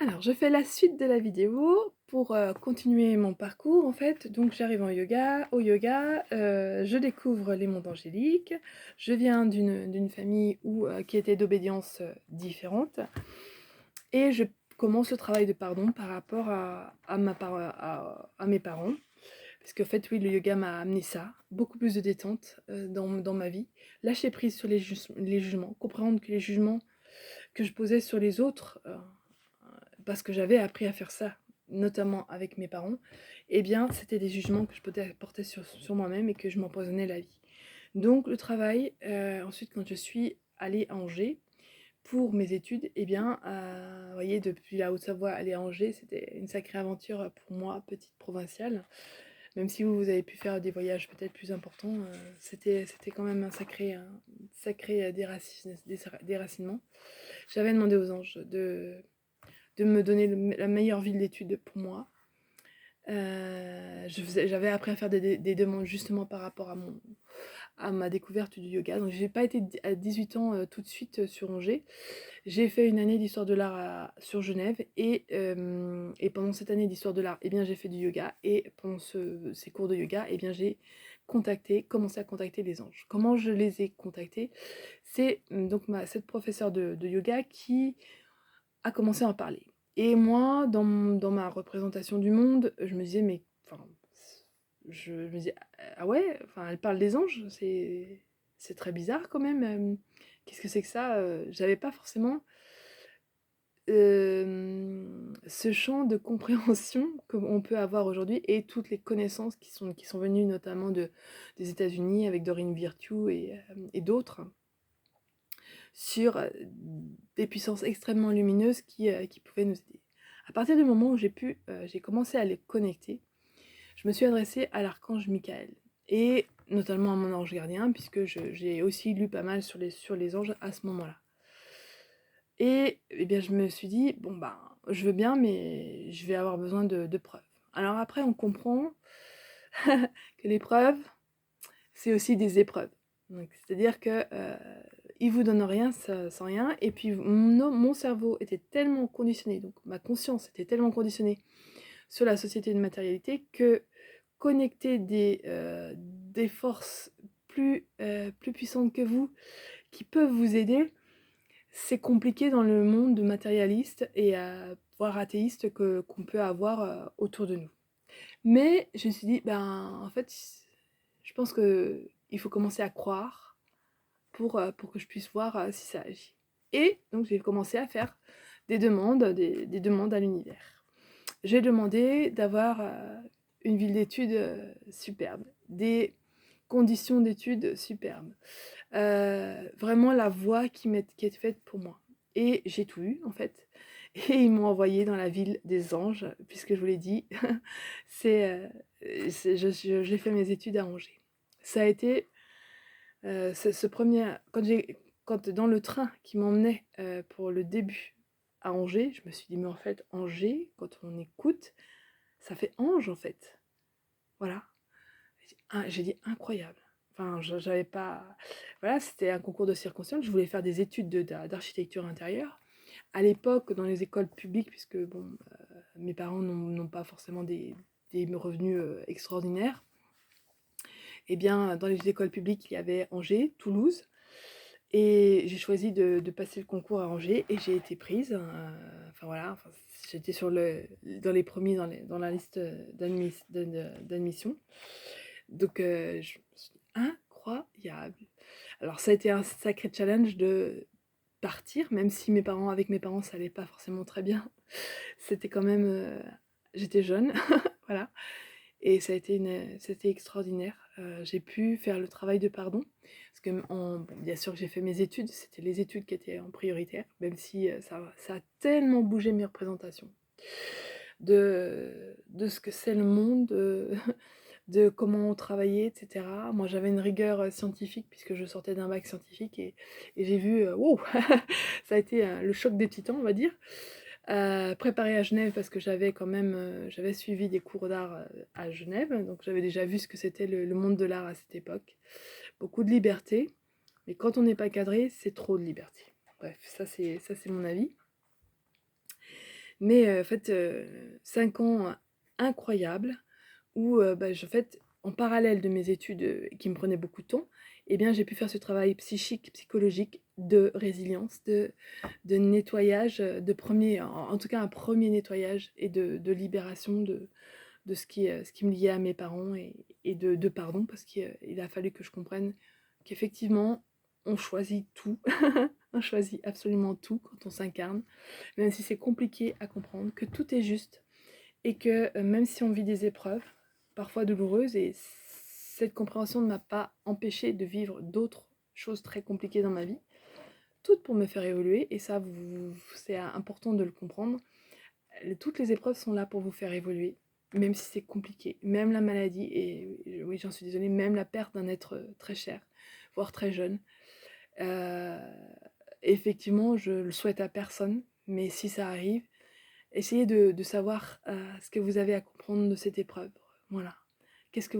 Alors, je fais la suite de la vidéo pour continuer mon parcours en fait. Donc, j'arrive au yoga, je découvre les mondes angéliques. Je viens d'une famille qui était d'obédience différente et je commence le travail de pardon par rapport à mes parents. Parce qu'en fait, oui, le yoga m'a amené ça, beaucoup plus de détente dans ma vie. Lâcher prise sur les jugements, comprendre que les jugements que je posais sur les autres, parce que j'avais appris à faire ça, notamment avec mes parents, eh bien, c'était des jugements que je porter sur moi-même et que je m'empoisonnais la vie. Donc, le travail, ensuite, quand je suis allée à Angers pour mes études, eh bien, vous voyez, depuis la Haute-Savoie aller à Angers, c'était une sacrée aventure pour moi, petite provinciale. Même si vous avez pu faire des voyages peut-être plus importants, c'était quand même un sacré déracinement. J'avais demandé aux anges de me donner la meilleure ville d'études pour moi. J'avais appris à faire des demandes justement par rapport à ma découverte du yoga. Donc j'ai pas été à 18 ans tout de suite sur Angers. J'ai fait une année d'histoire de l'art sur Genève et pendant cette année d'histoire de l'art, eh bien j'ai fait du yoga et pendant ces cours de yoga, eh bien j'ai commencé à contacter les anges. Comment je les ai contactés? C'est donc cette professeure de yoga qui a commencé à en parler. Et moi, dans ma représentation du monde, je me disais, mais enfin, je me disais, ah ouais, enfin, elle parle des anges, c'est très bizarre quand même. Qu'est-ce que c'est que ça? J'avais pas forcément ce champ de compréhension qu'on peut avoir aujourd'hui et toutes les connaissances qui sont venues notamment des États-Unis avec Doreen Virtue et d'autres sur des puissances extrêmement lumineuses qui pouvaient nous aider. À partir du moment où j'ai commencé à les connecter, je me suis adressée à l'archange Michael et notamment à mon ange gardien, puisque j'ai aussi lu pas mal sur les anges à ce moment-là. Et eh bien, je me suis dit, bon ben, je veux bien, mais je vais avoir besoin de preuves. Alors après, on comprend que les preuves, c'est aussi des épreuves. C'est-à-dire que il vous donne rien sans rien, et puis mon cerveau était tellement conditionné, donc ma conscience était tellement conditionnée sur la société de matérialité que connecter des forces plus puissantes que vous, qui peuvent vous aider, c'est compliqué dans le monde matérialiste et voire athéiste qu'on peut avoir autour de nous. Mais je me suis dit, ben en fait, je pense que il faut commencer à croire pour que je puisse voir si ça agit. Et donc j'ai commencé à faire des demandes à l'univers. J'ai demandé d'avoir une ville d'études superbe, des conditions d'études superbes, vraiment la voie qui est faite pour moi. Et j'ai tout eu en fait. Et ils m'ont envoyé dans la ville des anges, puisque je vous l'ai dit, j'ai fait mes études à Angers. Ça a été ce premier, quand dans le train qui m'emmenait pour le début à Angers, je me suis dit, mais en fait, Angers, quand on écoute, ça fait ange en fait. Voilà. J'ai dit incroyable. Enfin, j'avais pas. Voilà, c'était un concours de circonstances. Je voulais faire des études d'architecture intérieure. À l'époque, dans les écoles publiques, puisque bon, mes parents n'ont pas forcément des revenus extraordinaires, et bien, dans les écoles publiques, il y avait Angers, Toulouse. Et j'ai choisi de passer le concours à Angers et j'ai été prise. Enfin voilà, enfin, j'étais dans les premiers dans la liste d'admission. Donc je me suis dit, incroyable. Alors ça a été un sacré challenge de partir, même si avec mes parents, ça allait pas forcément très bien. C'était quand même, j'étais jeune, voilà. Et c'était extraordinaire. J'ai pu faire le travail de pardon, parce que bon, bien sûr que j'ai fait mes études, c'était les études qui étaient en prioritaire, même si ça a tellement bougé mes représentations de ce que c'est le monde, de comment on travaillait, etc. Moi, j'avais une rigueur scientifique, puisque je sortais d'un bac scientifique, et j'ai vu, wow, ça a été le choc des titans, on va dire. Préparée à Genève parce que j'avais quand même j'avais suivi des cours d'art à Genève, donc j'avais déjà vu ce que c'était le monde de l'art à cette époque. Beaucoup de liberté, mais quand on n'est pas cadré, c'est trop de liberté. Bref, ça c'est mon avis. Mais en fait, 5 ans incroyables où, en fait, en parallèle de mes études, qui me prenaient beaucoup de temps, eh bien, j'ai pu faire ce travail psychique, psychologique, de résilience, de nettoyage, de premier, en tout cas un premier nettoyage et de libération de ce qui me liait à mes parents et de pardon, parce qu'il a fallu que je comprenne qu'effectivement, on choisit tout, on choisit absolument tout quand on s'incarne, même si c'est compliqué à comprendre, que tout est juste et que même si on vit des épreuves, parfois douloureuses, et cette compréhension ne m'a pas empêché de vivre d'autres choses très compliquées dans ma vie, toutes pour me faire évoluer, et ça, c'est important de le comprendre. Toutes les épreuves sont là pour vous faire évoluer, même si c'est compliqué, même la maladie, et oui, j'en suis désolée, même la perte d'un être très cher, voire très jeune. Euh, Effectivement, je le souhaite à personne, mais si ça arrive, essayez de savoir ce que vous avez à comprendre de cette épreuve. Voilà. Ce que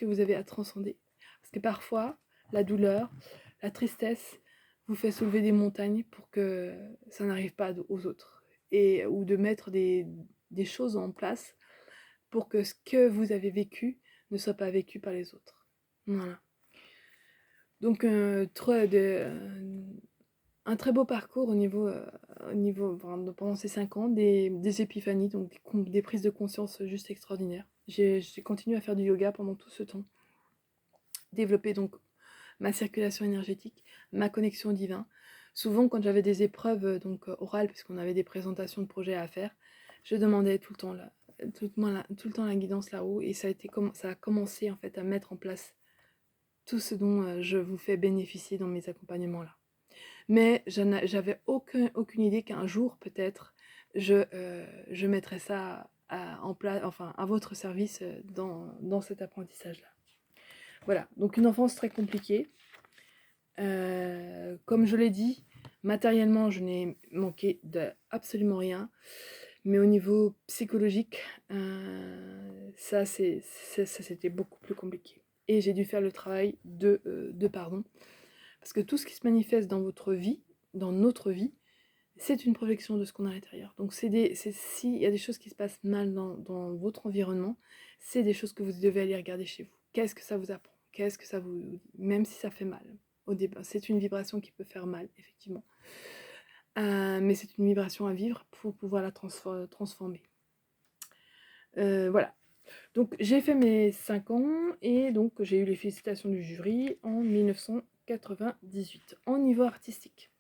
vous avez à transcender. Parce que parfois, la douleur, la tristesse vous fait soulever des montagnes pour que ça n'arrive pas aux autres. Ou de mettre des choses en place pour que ce que vous avez vécu ne soit pas vécu par les autres. Voilà. Donc, un très beau parcours pendant ces 5 ans, des épiphanies, donc des prises de conscience juste extraordinaires. J'ai continué à faire du yoga pendant tout ce temps, développer donc ma circulation énergétique, ma connexion au divin. Souvent, quand j'avais des épreuves orales, puisqu'on avait des présentations de projets à faire, je demandais tout le temps tout le temps la guidance là-haut, et ça a commencé en fait à mettre en place tout ce dont je vous fais bénéficier dans mes accompagnements là. Mais j'avais aucune idée qu'un jour, peut-être, je mettrais ça en place, enfin, à votre service dans cet apprentissage-là. Voilà, donc une enfance très compliquée. Comme je l'ai dit, matériellement, je n'ai manqué de absolument rien. Mais au niveau psychologique, ça c'était beaucoup plus compliqué. Et j'ai dû faire le travail de pardon. Parce que tout ce qui se manifeste dans votre vie, dans notre vie, c'est une projection de ce qu'on a à l'intérieur. Donc s'il y a des choses qui se passent mal dans votre environnement, c'est des choses que vous devez aller regarder chez vous. Qu'est-ce que ça vous apprend? Qu'est-ce que ça vous... Même si ça fait mal. Au début, c'est une vibration qui peut faire mal, effectivement. Mais c'est une vibration à vivre pour pouvoir la transformer. Voilà. Donc j'ai fait mes 5 ans et donc j'ai eu les félicitations du jury en 1998 en niveau artistique.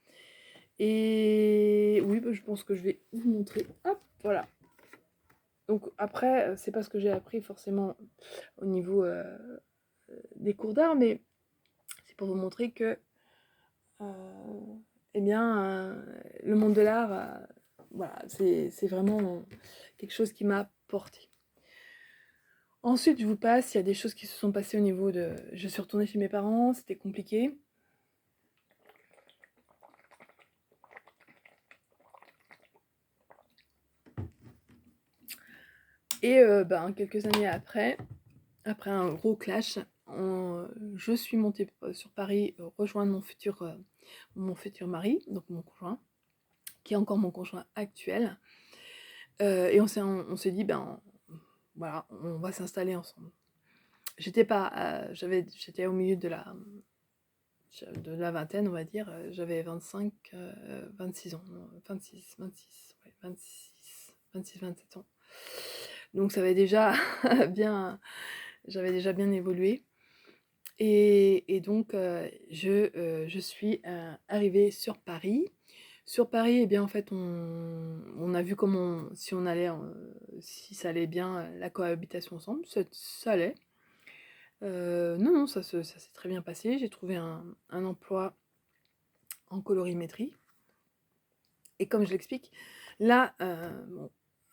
Et oui, je pense que je vais vous montrer. Hop, voilà. Donc après, c'est pas ce que j'ai appris forcément au niveau des cours d'art, mais c'est pour vous montrer que eh bien, le monde de l'art, voilà, c'est vraiment quelque chose qui m'a porté. Ensuite, je vous passe, il y a des choses qui se sont passées au niveau de... Je suis retournée chez mes parents, c'était compliqué. Et quelques années après un gros clash, je suis montée sur Paris rejoindre mon futur mari, donc mon conjoint, qui est encore mon conjoint actuel. Et on s'est dit, voilà, on va s'installer ensemble. J'étais au milieu de la vingtaine, on va dire. J'avais 26 ans, 27 ans. Donc ça avait déjà j'avais déjà bien évolué. Et donc je suis arrivée sur Paris. Sur Paris, eh bien en fait on a vu si ça allait bien la cohabitation ensemble. Ça allait. Non, ça s'est très bien passé. J'ai trouvé un emploi en colorimétrie. Et comme je l'explique, là,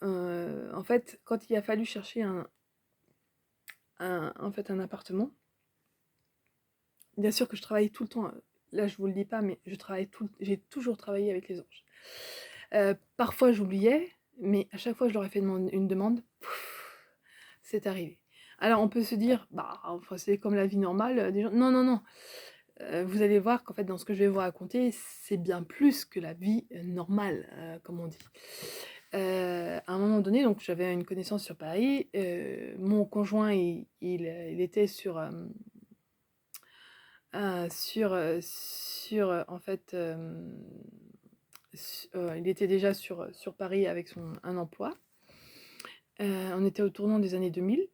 en fait, quand il a fallu chercher en fait, un appartement, bien sûr que je travaille tout le temps. Là, je vous le dis pas, mais j'ai toujours travaillé avec les anges. Parfois, j'oubliais, mais à chaque fois que je leur ai fait une demande, c'est arrivé. Alors, on peut se dire, enfin, c'est comme la vie normale des gens. Non, non, non. Vous allez voir qu'en fait, dans ce que je vais vous raconter, c'est bien plus que la vie normale, comme on dit. À un moment donné, donc j'avais une connaissance sur Paris, mon conjoint il était en fait, il était déjà sur Paris avec un emploi. On était au tournant des années 2000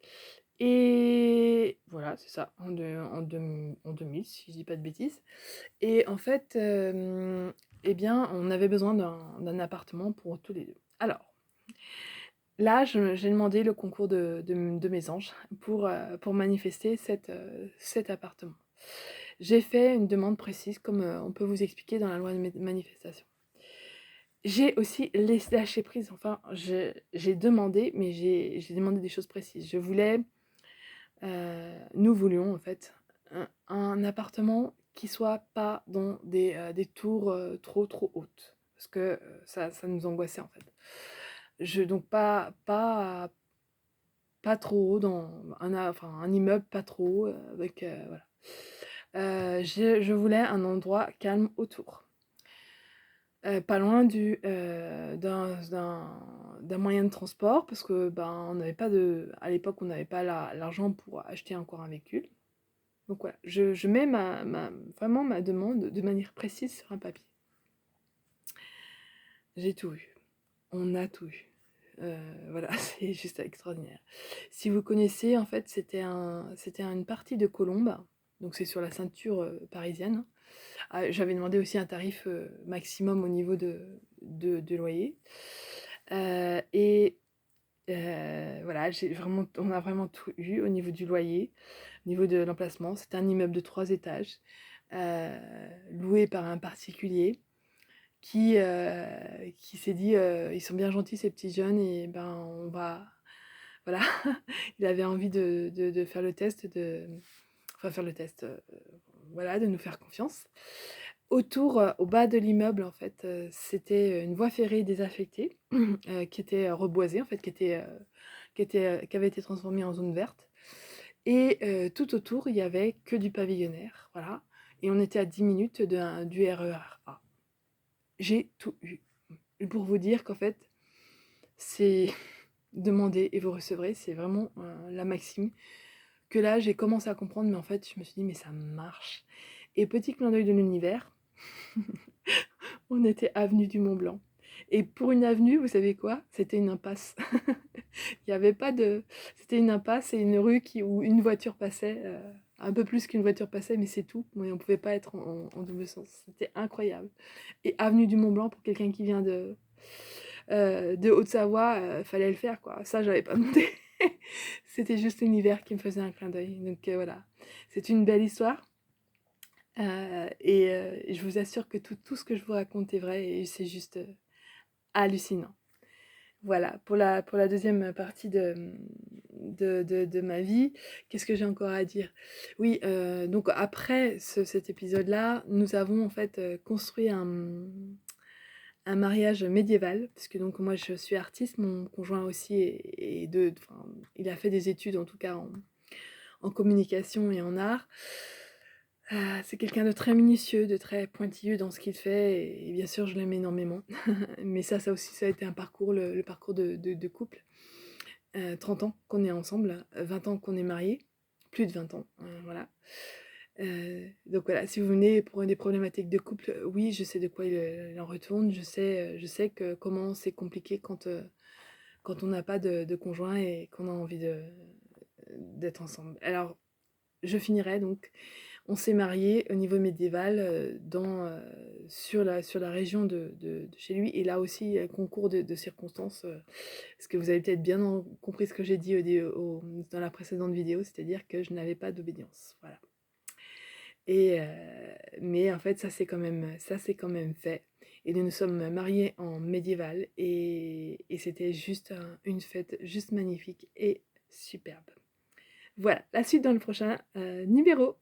et voilà, c'est ça, en 2000 si je dis pas de bêtises. Et en fait, eh bien, on avait besoin d'un appartement pour tous les deux. Alors, là, j'ai demandé le concours de mes anges pour manifester cet appartement. J'ai fait une demande précise, comme on peut vous expliquer dans la loi de manifestation. J'ai aussi lâché prise, enfin, j'ai demandé, mais j'ai demandé des choses précises. Nous voulions en fait un appartement qui soit pas dans des tours trop hautes, parce que ça nous angoissait en fait. Donc pas trop haut, dans un immeuble pas trop haut, avec voilà. Je voulais un endroit calme autour. Pas loin d'un moyen de transport, parce que ben, on n'avait pas à l'époque, on n'avait pas l'argent pour acheter encore un véhicule. Donc voilà, je mets vraiment ma demande de manière précise sur un papier. J'ai tout eu. On a tout eu. Voilà, c'est juste extraordinaire. Si vous connaissez, en fait, c'était une partie de Colombes, donc c'est sur la ceinture parisienne. Ah, j'avais demandé aussi un tarif maximum au niveau de loyer. Et voilà, on a vraiment tout eu au niveau du loyer, au niveau de l'emplacement. C'était un immeuble de 3 étages, loué par un particulier qui s'est dit ils sont bien gentils ces petits jeunes, et ben on va. Voilà, il avait envie de faire le test, enfin faire le test, voilà, de nous faire confiance. Autour, au bas de l'immeuble, en fait, c'était une voie ferrée désaffectée, qui était reboisée, en fait, qui avait été transformée en zone verte. Et tout autour, il y avait que du pavillonnaire, voilà. Et on était à 10 minutes du RER A. J'ai tout eu. Pour vous dire qu'en fait, c'est demander et vous recevrez, c'est vraiment la maxime. Que là, j'ai commencé à comprendre, mais en fait, je me suis dit, mais ça marche. Et petit clin d'œil de l'univers, on était avenue du Mont Blanc. Et pour une avenue, vous savez quoi? C'était une impasse. Il y avait pas de. C'était une impasse et une rue où une voiture passait, un peu plus qu'une voiture passait, mais c'est tout. Mais on pouvait pas être en double sens. C'était incroyable. Et avenue du Mont Blanc, pour quelqu'un qui vient de Haute-Savoie, fallait le faire, quoi. Ça, j'avais pas demandé. C'était juste l'univers qui me faisait un clin d'œil. Donc voilà. C'est une belle histoire. Et je vous assure que tout ce que je vous raconte est vrai et c'est juste hallucinant. Voilà, pour la deuxième partie de ma vie, qu'est-ce que j'ai encore à dire? Oui, donc après cet épisode-là, nous avons en fait construit un mariage médiéval, parce que donc moi je suis artiste, mon conjoint aussi enfin, il a fait des études en tout cas en communication et en art. C'est quelqu'un de très minutieux, de très pointilleux dans ce qu'il fait, et bien sûr je l'aime énormément. Mais ça aussi, ça a été un parcours, le parcours de couple. 30 ans qu'on est ensemble, 20 ans qu'on est mariés, plus de 20 ans, voilà. Donc voilà, si vous venez pour des problématiques de couple, oui, je sais de quoi il en retourne, je sais que comment c'est compliqué quand on n'a pas de conjoint et qu'on a envie d'être ensemble. Alors, je finirai donc. On s'est mariés au niveau médiéval, sur la région de chez lui, et là aussi, concours de circonstances, parce que vous avez peut-être bien compris ce que j'ai dit dans la précédente vidéo, c'est-à-dire que je n'avais pas d'obédience, voilà. Mais en fait, ça c'est quand même fait. Et nous nous sommes mariés en médiéval, et c'était juste une fête juste magnifique et superbe. Voilà, la suite dans le prochain numéro.